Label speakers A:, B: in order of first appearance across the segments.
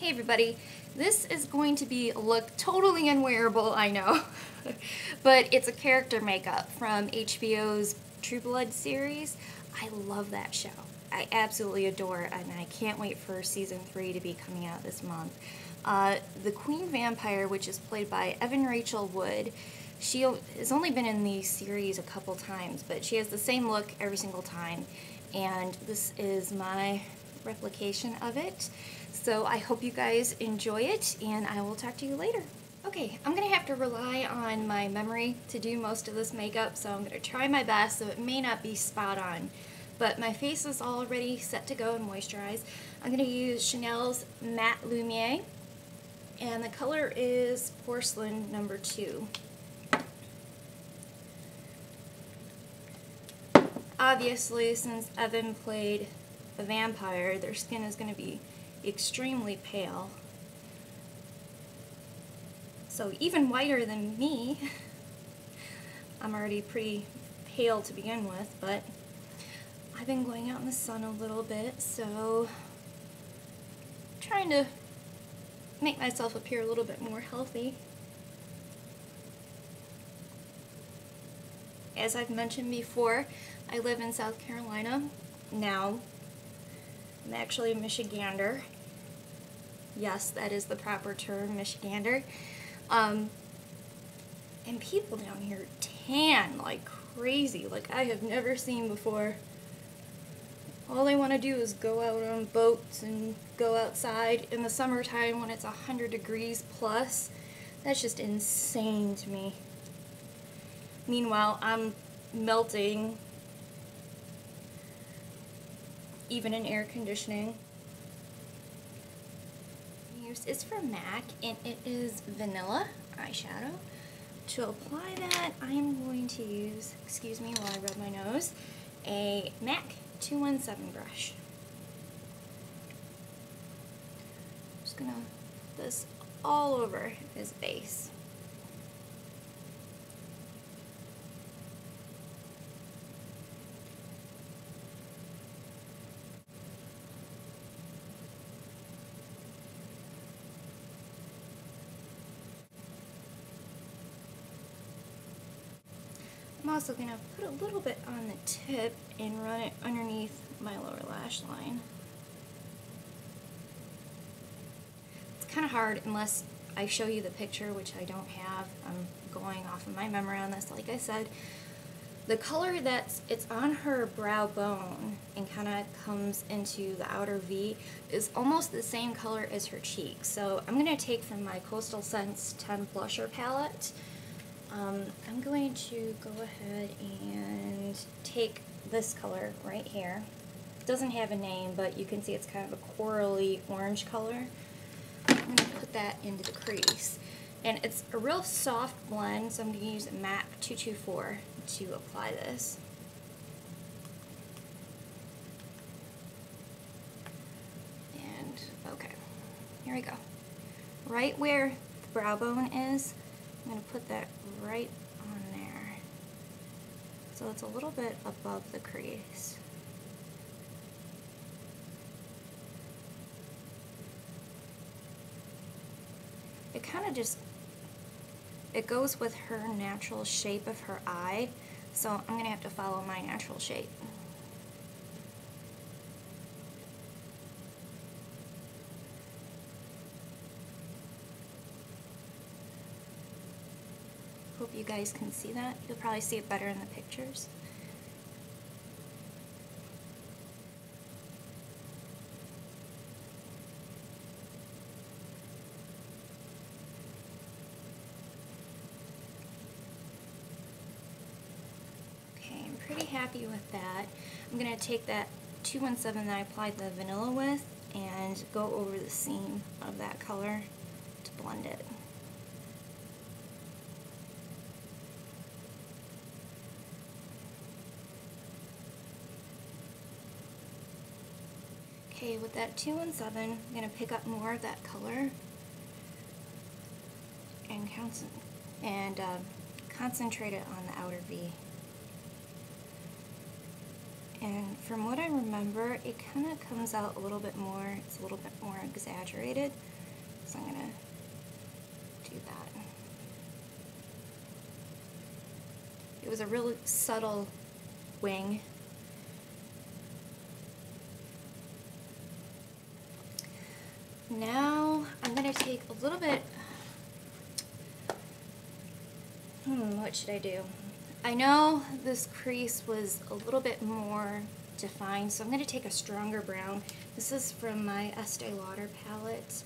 A: Hey everybody, this is going to be a look totally unwearable, I know, but it's a character makeup from HBO's True Blood series. I love that show. I absolutely adore it, and I can't wait for season 3 to be coming out this month. The Queen Vampire, which is played by Evan Rachel Wood, she has only been in the series a couple times, but she has the same look every single time, and this is my replication of it. So I hope you guys enjoy it, and I will talk to you later. Okay, I'm going to have to rely on my memory to do most of this makeup, so I'm going to try my best, so it may not be spot on. But my face is already set to go and moisturize. I'm going to use Chanel's Matte Lumiere, and the color is Porcelain number 2. Obviously, since Evan played a vampire, their skin is going to be extremely pale. So even whiter than me. I'm already pretty pale to begin with, but I've been going out in the sun a little bit, so I'm trying to make myself appear a little bit more healthy. As I've mentioned before, I live in South Carolina now. I'm actually a Michigander. Yes, that is the proper term, Michigander. And people down here tan like crazy, like I have never seen before. All they want to do is go out on boats and go outside in the summertime when it's 100 degrees plus. That's just insane to me. Meanwhile, I'm melting even in air conditioning. It's from MAC, and it is vanilla eyeshadow. To apply that, I am going to use, excuse me while I rub my nose, a MAC 217 brush. I'm just gonna put this all over his base. I'm also going to put a little bit on the tip and run it underneath my lower lash line. It's kind of hard unless I show you the picture, which I don't have. I'm going off of my memory on this, like I said. The color it's on her brow bone and kind of comes into the outer V is almost the same color as her cheeks. So I'm going to take from my Coastal Scents 10 Blusher palette. I'm going to go ahead and take this color right here. It doesn't have a name, but you can see it's kind of a corally orange color. I'm going to put that into the crease. And it's a real soft blend, so I'm going to use MAC 224 to apply this. And, okay, here we go. Right where the brow bone is, I'm going to put that right on there, so it's a little bit above the crease. It kind of just, it goes with her natural shape of her eye, so I'm going to have to follow my natural shape. Hope you guys can see that. You'll probably see it better in the pictures. Okay, I'm pretty happy with that. I'm going to take that 217 that I applied the vanilla with and go over the seam of that color to blend it. Okay, with that 217, I'm going to pick up more of that color and concentrate it on the outer V. And from what I remember, it kind of comes out a little bit more, it's a little bit more exaggerated. So I'm gonna do that. It was a really subtle wing. Now I'm gonna take a little bit, what should I do? I know this crease was a little bit more defined, so I'm gonna take a stronger brown. This is from my Estee Lauder palette,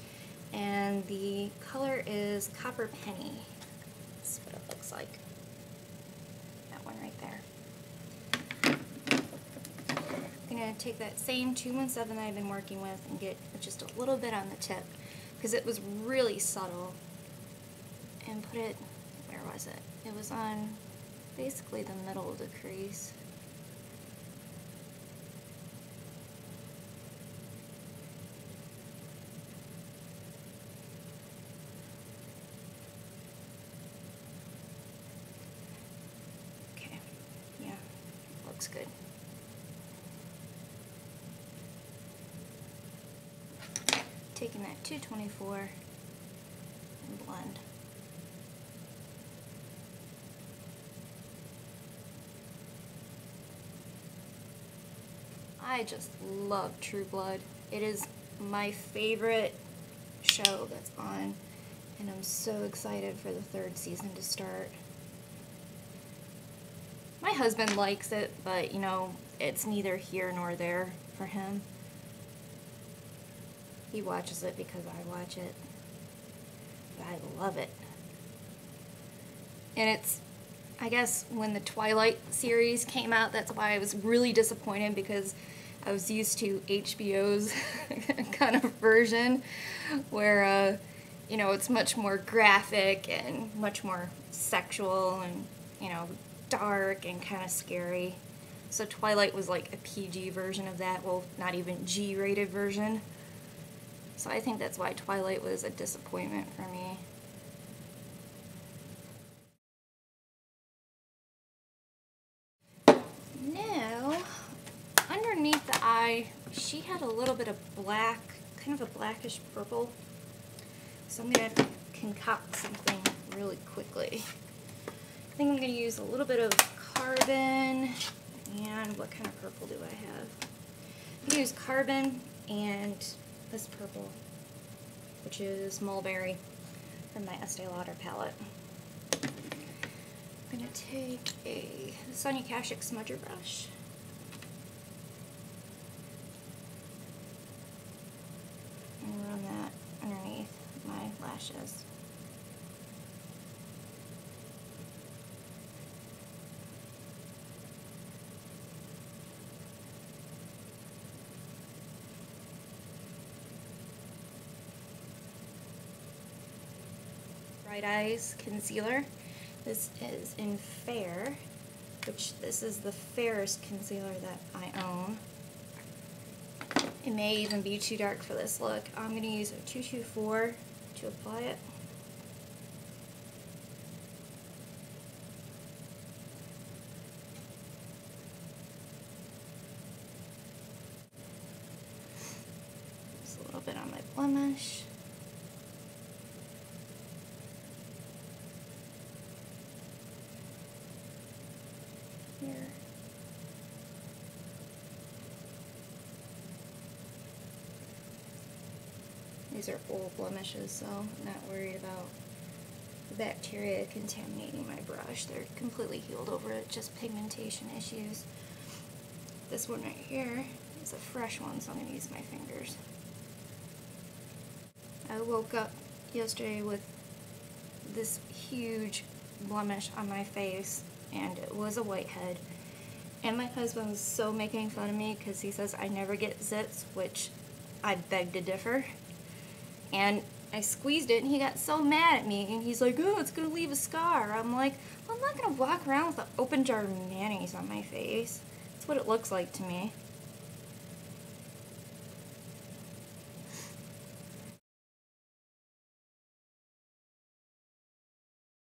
A: and the color is Copper Penny. That's what it looks like. That one right there. I'm gonna take that same 217 that I've been working with and get just a little bit on the tip, because it was really subtle, and put it, where was it? It was on basically the middle of the crease. Okay, yeah, looks good. Taking that 224 and blend. I just love True Blood. It is my favorite show that's on, and I'm so excited for the 3rd season to start. My husband likes it, but you know, it's neither here nor there for him. He watches it because I watch it. But I love it. And it's, I guess when the Twilight series came out, that's why I was really disappointed, because I was used to HBO's kind of version where, you know, it's much more graphic and much more sexual and, you know, dark and kind of scary. So Twilight was like a PG version of that, well, not even G-rated version. So I think that's why Twilight was a disappointment for me. Now, underneath the eye, she had a little bit of black, kind of a blackish purple. So I'm going to concoct something really quickly. I think I'm going to use a little bit of Carbon, and what kind of purple do I have? I'm going to use Carbon and this purple, which is Mulberry from my Estee Lauder palette. I'm going to take a Sonia Kashuk smudger brush. And run that underneath my lashes. Bright Eyes concealer. This is in Fair, which this is the fairest concealer that I own. It may even be too dark for this look. I'm going to use a 224 to apply it. Just a little bit on my blemish. Here. These are old blemishes, so I'm not worried about the bacteria contaminating my brush. They're completely healed over it, just pigmentation issues. This one right here is a fresh one, so I'm going to use my fingers. I woke up yesterday with this huge blemish on my face, and it was a whitehead. And my husband was so making fun of me because he says I never get zits, which I beg to differ. And I squeezed it and he got so mad at me, and he's like, oh, it's gonna leave a scar. I'm like, well, I'm not gonna walk around with an open jar of mayonnaise on my face. That's what it looks like to me.